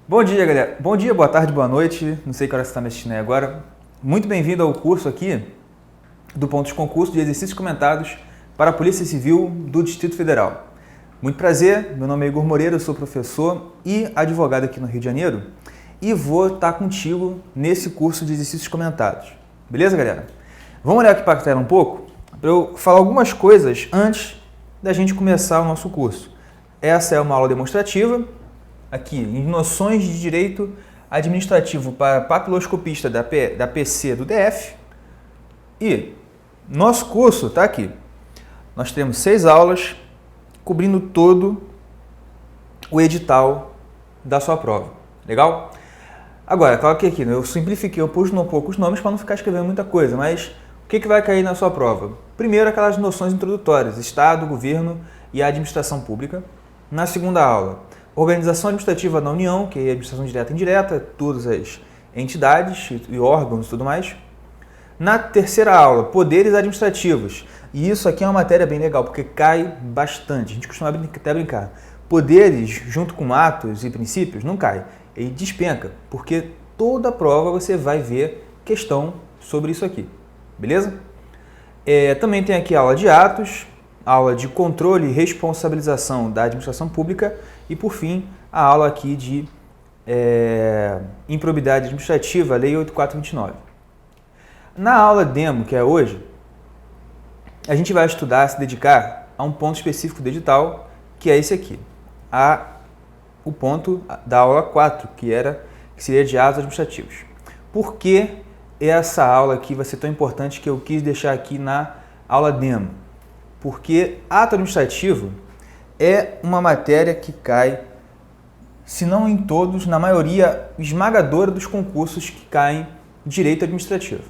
Bom dia, galera. Bom dia, boa tarde, boa noite. Não sei que hora você está me assistindo aí agora. Muito bem-vindo ao curso aqui do Pontos de Concurso de Exercícios Comentados para a Polícia Civil do Distrito Federal. Muito prazer, meu nome é Igor Moreira, eu sou professor e advogado aqui no Rio de Janeiro e vou estar contigo nesse curso de Exercícios Comentados. Beleza, galera? Vamos olhar aqui para a tela um pouco para eu falar algumas coisas antes da gente começar o nosso curso. Essa é uma aula demonstrativa, aqui, em noções de direito administrativo para papiloscopista da PC do DF. E nosso curso está aqui. Nós temos 6 aulas cobrindo todo o edital da sua prova. Legal? Agora, claro que aqui eu simplifiquei, eu pus um pouco os nomes para não ficar escrevendo muita coisa, mas o que vai cair na sua prova? Primeiro, aquelas noções introdutórias, Estado, Governo e a Administração Pública. Na segunda aula, Organização Administrativa da União, que é a administração direta e indireta, todas as entidades e órgãos e tudo mais. Na terceira aula, Poderes Administrativos. E isso aqui é uma matéria bem legal, porque cai bastante. A gente costuma até brincar. Poderes, junto com atos e princípios, não cai. Ele despenca, porque toda prova você vai ver questão sobre isso aqui. Beleza? Também tem aqui a aula de atos, aula de controle e responsabilização da administração pública e, por fim, a aula aqui de improbidade administrativa, Lei 8429. Na aula demo, que é hoje, a gente vai estudar, se dedicar a um ponto específico do edital, que é esse aqui, o ponto da aula 4, que seria de atos administrativos. Por que essa aula aqui vai ser tão importante que eu quis deixar aqui na aula demo? Porque ato administrativo é uma matéria que cai, se não em todos, na maioria esmagadora dos concursos que caem direito administrativo.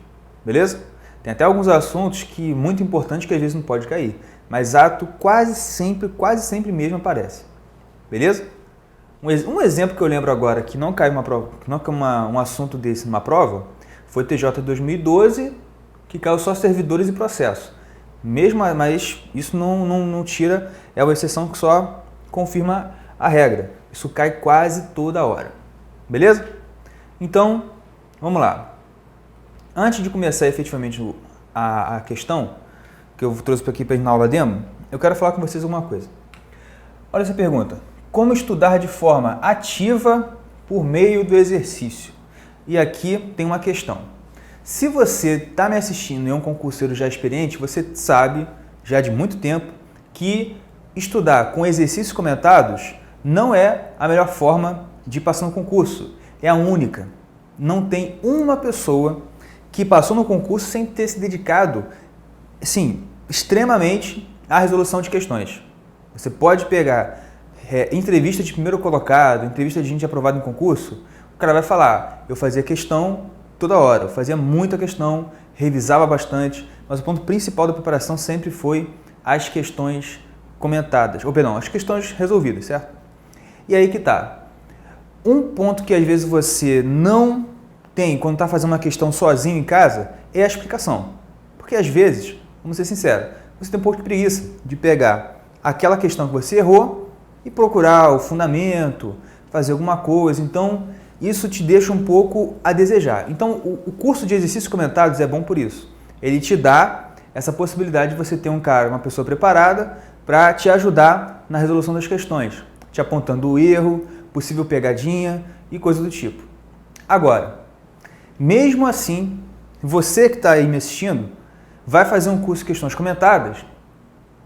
Beleza? Tem até alguns assuntos que muito importantes que às vezes não pode cair, mas ato quase sempre mesmo aparece. Beleza? Um exemplo que eu lembro agora que não cai uma prova, que não cai um assunto desse numa prova, foi o TJ de 2012, que caiu só servidores e processo. Mas isso não tira, é uma exceção que só confirma a regra. Isso cai quase toda hora. Beleza? Então, vamos lá. Antes de começar efetivamente a questão, que eu trouxe aqui para na aula demo, eu quero falar com vocês alguma coisa. Olha essa pergunta. Como estudar de forma ativa por meio do exercício? E aqui tem uma questão. Se você está me assistindo e é um concurseiro já experiente, você sabe, já de muito tempo, que estudar com exercícios comentados não é a melhor forma de passar no concurso. É a única. Não tem uma pessoa que passou no concurso sem ter se dedicado, sim, extremamente à resolução de questões. Você pode pegar entrevista de primeiro colocado, entrevista de gente aprovada em concurso, o cara vai falar, eu fazia questão toda hora, eu fazia muita questão, revisava bastante, mas o ponto principal da preparação sempre foi as questões comentadas, ou perdão, as questões resolvidas, certo? E aí que tá. Um ponto que às vezes você não tem quando está fazendo uma questão sozinho em casa é a explicação. Porque às vezes, vamos ser sinceros, você tem um pouco de preguiça de pegar aquela questão que você errou e procurar o fundamento, fazer alguma coisa. Então, isso te deixa um pouco a desejar. Então, o curso de exercícios comentados é bom por isso. Ele te dá essa possibilidade de você ter uma pessoa preparada para te ajudar na resolução das questões, te apontando o erro, possível pegadinha e coisa do tipo. Agora, mesmo assim, você que está aí me assistindo, vai fazer um curso de questões comentadas,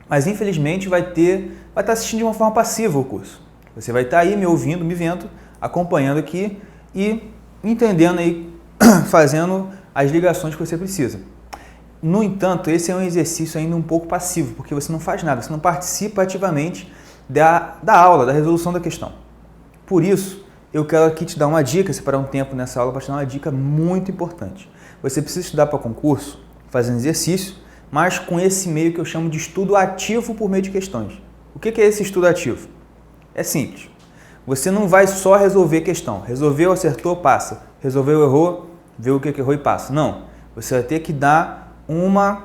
mas infelizmente vai estar assistindo de uma forma passiva o curso. Você vai estar aí me ouvindo, me vendo, acompanhando aqui e entendendo aí, fazendo as ligações que você precisa. No entanto, esse é um exercício ainda um pouco passivo, porque você não faz nada, você não participa ativamente da aula, da resolução da questão. Por isso, eu quero aqui te dar uma dica, separar um tempo nessa aula para te dar uma dica muito importante. Você precisa estudar para concurso, fazendo exercício, mas com esse meio que eu chamo de estudo ativo por meio de questões. O que é esse estudo ativo? É simples. Você não vai só resolver questão. Resolveu, acertou, passa. Resolveu, errou, vê o que errou e passa. Não, você vai ter que dar uma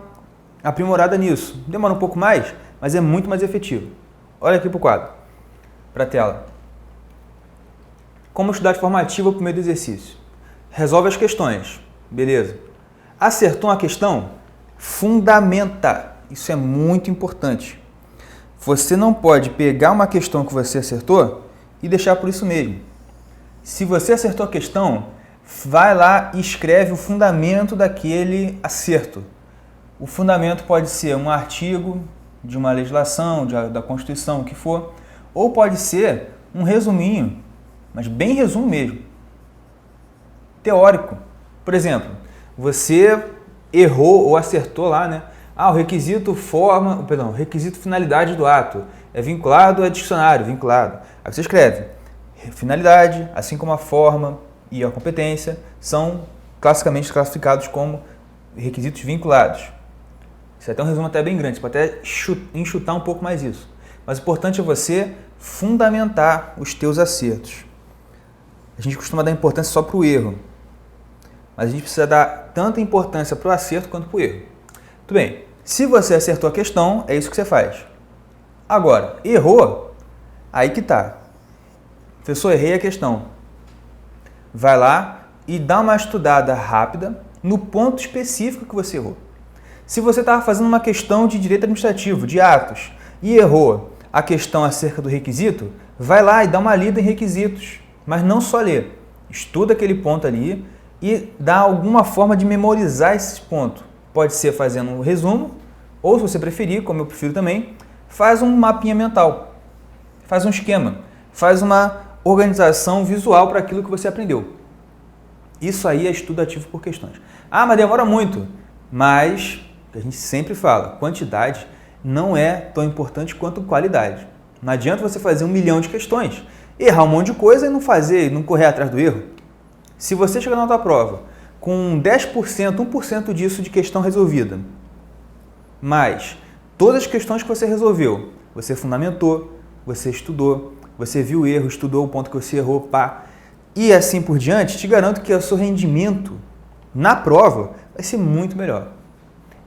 aprimorada nisso. Demora um pouco mais, mas é muito mais efetivo. Olha aqui para o quadro, para a tela. Como estudar de forma ativa por meio do exercício? Resolve as questões, beleza. Acertou uma questão? Fundamenta. Isso é muito importante. Você não pode pegar uma questão que você acertou e deixar por isso mesmo. Se você acertou a questão, vai lá e escreve o fundamento daquele acerto. O fundamento pode ser um artigo de uma legislação, da Constituição, o que for, ou pode ser um resuminho, mas bem resumo mesmo, teórico. Por exemplo, você errou ou acertou lá, né? O requisito requisito finalidade do ato é vinculado a dicionário, vinculado. Aí você escreve, finalidade, assim como a forma e a competência, são classicamente classificados como requisitos vinculados. Isso é até um resumo até bem grande, você pode até enxutar um pouco mais isso. Mas o importante é você fundamentar os teus acertos. A gente costuma dar importância só para o erro, mas a gente precisa dar tanta importância para o acerto quanto para o erro. Tudo bem, se você acertou a questão, é isso que você faz. Agora, errou, aí que tá. Professor, errei a questão. Vai lá e dá uma estudada rápida no ponto específico que você errou. Se você estava fazendo uma questão de direito administrativo, de atos, e errou a questão acerca do requisito, vai lá e dá uma lida em requisitos. Mas não só ler. Estuda aquele ponto ali e dá alguma forma de memorizar esse ponto. Pode ser fazendo um resumo, ou se você preferir, como eu prefiro também, faz um mapinha mental. Faz um esquema. Faz uma organização visual para aquilo que você aprendeu. Isso aí é estudo ativo por questões. Mas demora muito. Mas, a gente sempre fala, quantidade não é tão importante quanto qualidade. Não adianta você fazer 1 milhão de questões, errar um monte de coisa e não correr atrás do erro. Se você chegar na tua prova com 10%, 1% disso de questão resolvida, mas todas as questões que você resolveu, você fundamentou, você estudou, você viu o erro, estudou o ponto que você errou, e assim por diante, te garanto que o seu rendimento na prova vai ser muito melhor.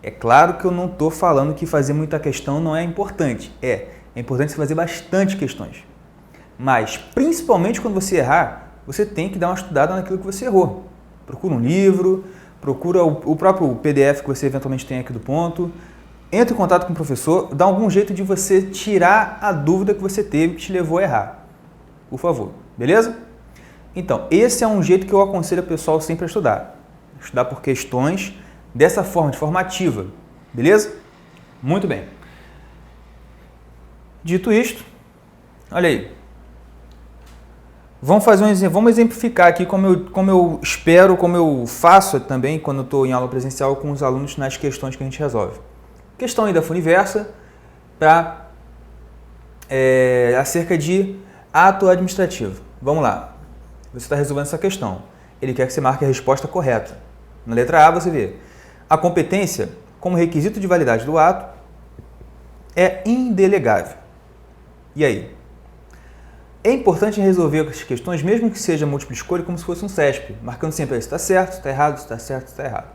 É claro que eu não estou falando que fazer muita questão não é importante. É importante você fazer bastante questões. Mas, principalmente quando você errar, você tem que dar uma estudada naquilo que você errou. Procura um livro, procura o próprio PDF que você eventualmente tem aqui do ponto, entre em contato com o professor, dá algum jeito de você tirar a dúvida que você teve que te levou a errar. Por favor, beleza? Então, esse é um jeito que eu aconselho o pessoal sempre a estudar. Estudar por questões dessa forma, de forma ativa. Beleza? Muito bem. Dito isto, olha aí. Vamos exemplificar aqui como eu faço também quando eu estou em aula presencial com os alunos nas questões que a gente resolve. Questão aí da Funiversa acerca de ato administrativo. Vamos lá. Você está resolvendo essa questão. Ele quer que você marque a resposta correta. Na letra A você vê: a competência, como requisito de validade do ato, é indelegável. E aí? É importante resolver as questões, mesmo que seja múltipla escolha, como se fosse um CESP, marcando sempre se está certo, se está errado, se está certo, se está errado.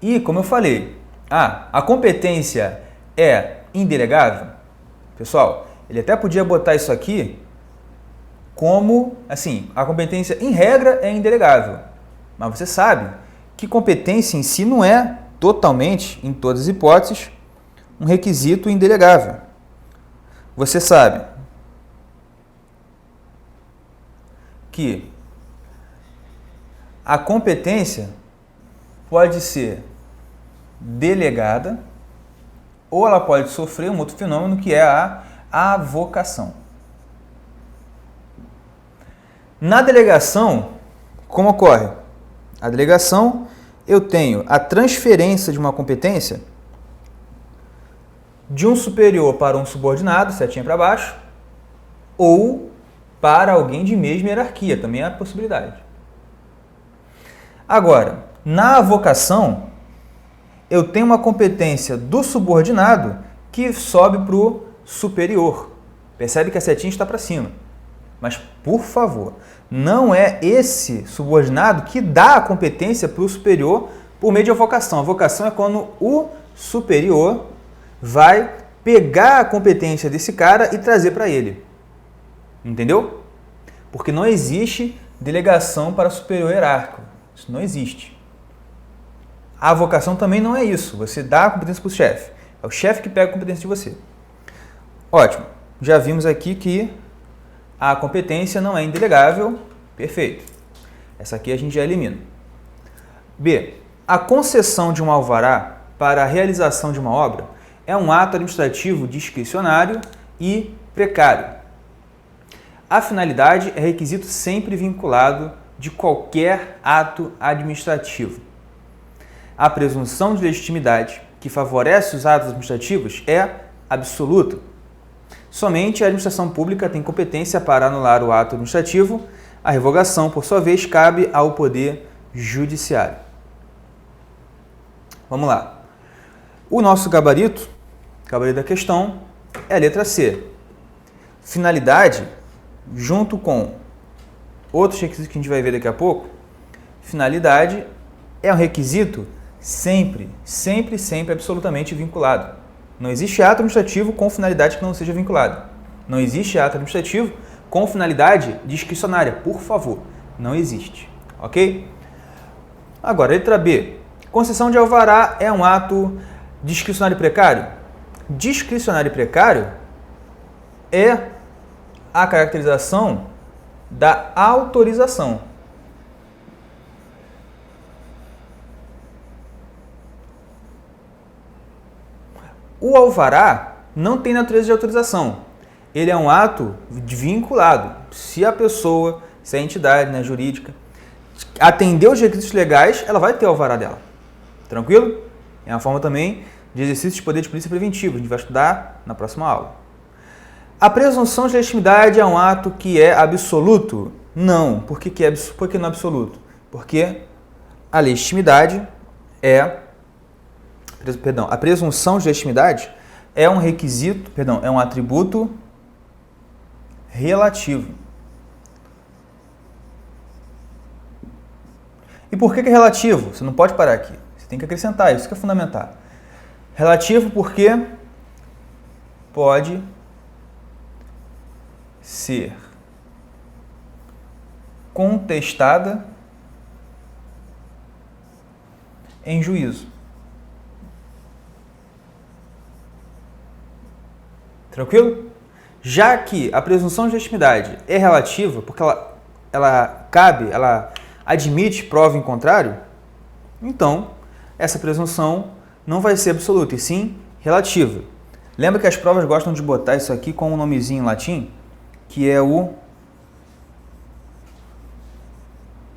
E, como eu falei, a competência é indelegável? Pessoal, ele até podia botar isso aqui como, assim, a competência em regra é indelegável. Mas você sabe que competência em si não é totalmente, em todas as hipóteses, um requisito indelegável. Você sabe que a competência pode ser delegada ou ela pode sofrer um outro fenômeno que é a avocação. Na delegação, como ocorre? A delegação, eu tenho a transferência de uma competência de um superior para um subordinado, setinha para baixo, ou para alguém de mesma hierarquia, também é a possibilidade. Agora, na avocação, eu tenho uma competência do subordinado que sobe para o superior. Percebe que a setinha está para cima. Mas, por favor, Não é esse subordinado que dá a competência para o superior por meio de avocação. A avocação é quando o superior vai pegar a competência desse cara e trazer para ele. Entendeu? Porque não existe delegação para superior hierárquico. Isso não existe. A avocação também não é isso. Você dá a competência para o chefe. É o chefe que pega a competência de você. Ótimo. Já vimos aqui que a competência não é indelegável. Perfeito. Essa aqui a gente já elimina. B. A concessão de um alvará para a realização de uma obra é um ato administrativo discricionário e precário. A finalidade é requisito sempre vinculado de qualquer ato administrativo. A presunção de legitimidade que favorece os atos administrativos é absoluta. Somente a administração pública tem competência para anular o ato administrativo. A revogação, por sua vez, cabe ao Poder Judiciário. Vamos lá. O nosso gabarito da questão, é a letra C. Finalidade, junto com outros requisitos que a gente vai ver daqui a pouco, finalidade é um requisito sempre absolutamente vinculado. Não existe ato administrativo com finalidade que não seja vinculada. Não existe ato administrativo com finalidade discricionária, por favor. Não existe, ok? Agora, letra B. Concessão de alvará é um ato discricionário e precário? Discricionário e precário é a caracterização da autorização. O alvará não tem natureza de autorização. Ele é um ato vinculado. Se a pessoa, se a entidade, né, jurídica, atender os requisitos legais, ela vai ter o alvará dela. Tranquilo? É uma forma também de exercício de poder de polícia preventivo. A gente vai estudar na próxima aula. A presunção de legitimidade é um ato que é absoluto? Não. Por que não é absoluto? Porque a legitimidade a presunção de legitimidade é um requisito, é um atributo relativo. E por que é relativo? Você não pode parar aqui. Você tem que acrescentar, isso que é fundamental. Relativo porque pode ser contestada em juízo. Tranquilo? Já que a presunção de legitimidade é relativa, porque ela admite prova em contrário, então essa presunção não vai ser absoluta, e sim relativa. Lembra que as provas gostam de botar isso aqui com um nomezinho em latim, que é o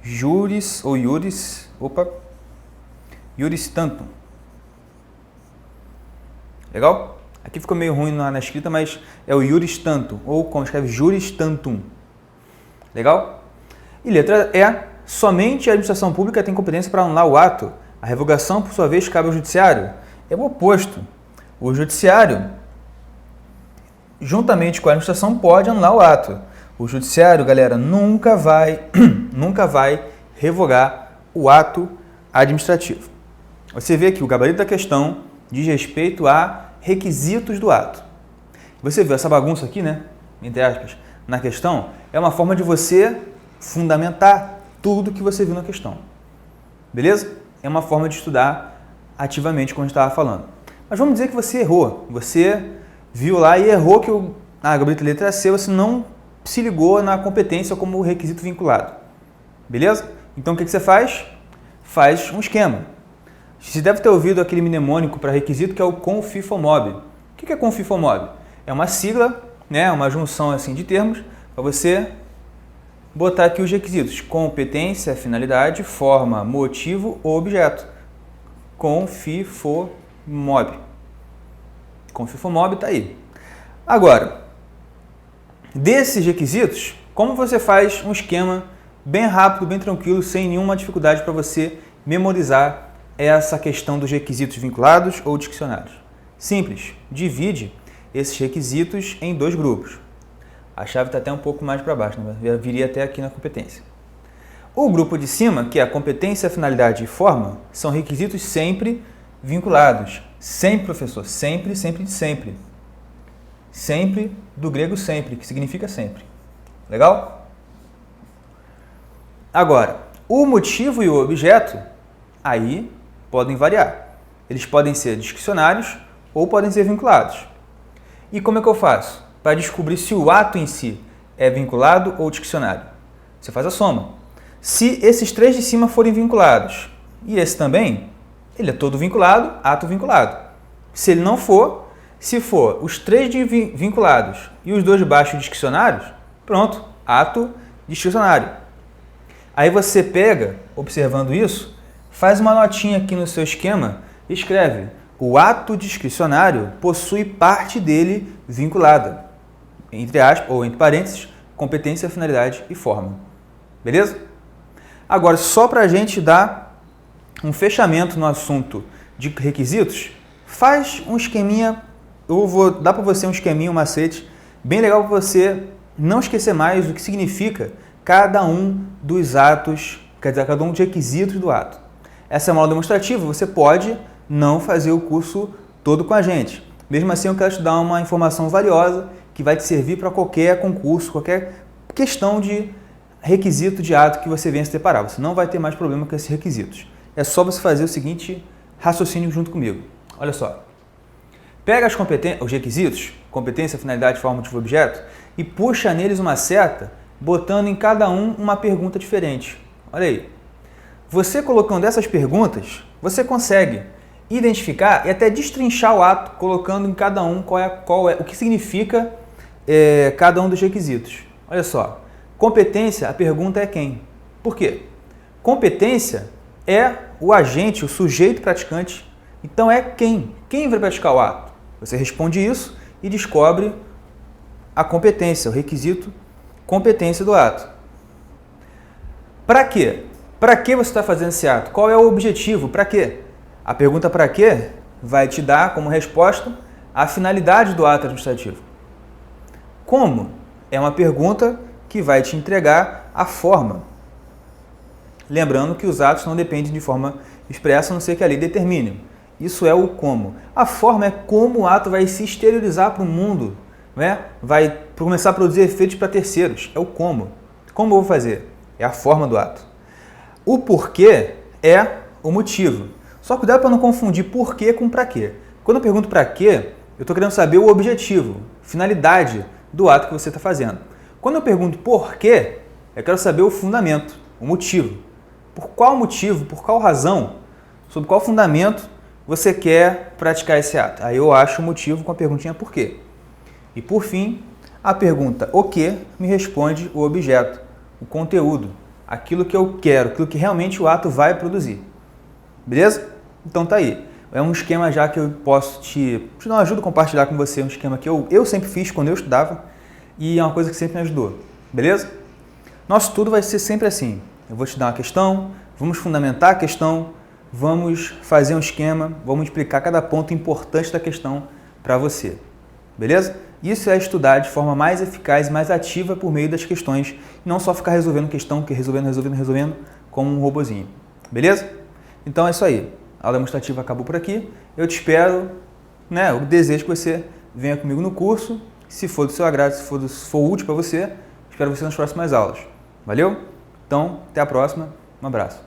juris tantum. Legal? Aqui ficou meio ruim na escrita, mas é o juris tantum, ou como escreve, juris tantum. Legal? E letra E, somente a administração pública tem competência para anular o ato. A revogação, por sua vez, cabe ao judiciário. É o oposto. O judiciário, juntamente com a administração, pode anular o ato. O judiciário, galera, nunca vai revogar o ato administrativo. Você vê que o gabarito da questão diz respeito a requisitos do ato. Você viu essa bagunça aqui, né? Entre aspas, na questão, é uma forma de você fundamentar tudo que você viu na questão. Beleza? É uma forma de estudar ativamente, como a gente estava falando. Mas vamos dizer que você errou. Você viu lá e errou que a gabarito letra C, você não se ligou na competência como requisito vinculado. Beleza? Então o que você faz? Faz um esquema. Você deve ter ouvido aquele mnemônico para requisito que é o CONFIFOMOB. O que é CONFIFOMOB? É uma sigla, né, uma junção assim de termos, para você botar aqui os requisitos. Competência, finalidade, forma, motivo ou objeto. CONFIFOMOB. CONFIFOMOB está aí. Agora, desses requisitos, como você faz um esquema bem rápido, bem tranquilo, sem nenhuma dificuldade para você memorizar essa questão dos requisitos vinculados ou discricionários? Simples, divide esses requisitos em dois grupos. A chave está até um pouco mais para baixo, né? Eu viria até aqui na competência. O grupo de cima, que é a competência, finalidade e forma, são requisitos sempre vinculados. Sempre, professor, sempre, sempre, sempre. Sempre, do grego sempre, que significa sempre. Legal? Agora, o motivo e o objeto, aí podem variar. Eles podem ser discricionários ou podem ser vinculados. E como é que eu faço? Para descobrir se o ato em si é vinculado ou discricionário. Você faz a soma. Se esses três de cima forem vinculados e esse também, ele é todo vinculado, ato vinculado. Se ele não for, se for os três vinculados e os dois de baixo discricionários, pronto, ato discricionário. Aí você pega, observando isso, faz uma notinha aqui no seu esquema e escreve: o ato discricionário possui parte dele vinculada, entre aspas, ou entre parênteses, competência, finalidade e forma. Beleza? Agora, só para a gente dar um fechamento no assunto de requisitos, faz um esqueminha, eu vou dar para você um esqueminha, um macete, bem legal para você não esquecer mais o que significa cada um dos atos, quer dizer, cada um dos requisitos do ato. Essa é uma aula demonstrativa, você pode não fazer o curso todo com a gente. Mesmo assim, eu quero te dar uma informação valiosa que vai te servir para qualquer concurso, qualquer questão de requisito de ato que você venha se deparar. Você não vai ter mais problema com esses requisitos. É só você fazer o seguinte raciocínio junto comigo. Olha só. Pega os requisitos, competência, finalidade, forma, motivo, objeto, e puxa neles uma seta, botando em cada um uma pergunta diferente. Olha aí. Você colocando essas perguntas, você consegue identificar e até destrinchar o ato, colocando em cada um o que significa cada um dos requisitos. Olha só. Competência, a pergunta é quem? Por quê? Competência é o agente, o sujeito praticante. Então é quem? Quem vai praticar o ato? Você responde isso e descobre a competência, o requisito competência do ato. Para quê? Para que você está fazendo esse ato? Qual é o objetivo? Para quê? A pergunta para quê vai te dar como resposta a finalidade do ato administrativo. Como? É uma pergunta que vai te entregar a forma. Lembrando que os atos não dependem de forma expressa, a não ser que a lei determine. Isso é o como. A forma é como o ato vai se exteriorizar para o mundo, né? Vai começar a produzir efeitos para terceiros. É o como. Como eu vou fazer? É a forma do ato. O porquê é o motivo. Só cuidado para não confundir porquê com para quê. Quando eu pergunto para quê, eu estou querendo saber o objetivo, finalidade do ato que você está fazendo. Quando eu pergunto por quê, eu quero saber o fundamento, o motivo. Por qual motivo, por qual razão, sob qual fundamento você quer praticar esse ato? Aí eu acho o motivo com a perguntinha por quê. E por fim, a pergunta o que me responde o objeto, o conteúdo, aquilo que eu quero, aquilo que realmente o ato vai produzir. Beleza? Então tá aí. É um esquema já que eu posso te dar uma ajuda, compartilhar com você, um esquema que eu sempre fiz quando eu estudava e é uma coisa que sempre me ajudou. Beleza? Nosso estudo vai ser sempre assim. Eu vou te dar uma questão, vamos fundamentar a questão, vamos fazer um esquema, vamos explicar cada ponto importante da questão para você. Beleza? Isso é estudar de forma mais eficaz e mais ativa por meio das questões, e não só ficar resolvendo questão, resolvendo, como um robozinho. Beleza? Então é isso aí. A aula demonstrativa acabou por aqui. Eu te espero, né? Eu desejo que você venha comigo no curso. Se for do seu agrado, se for útil para você, espero você nas próximas aulas. Valeu? Então, até a próxima. Um abraço.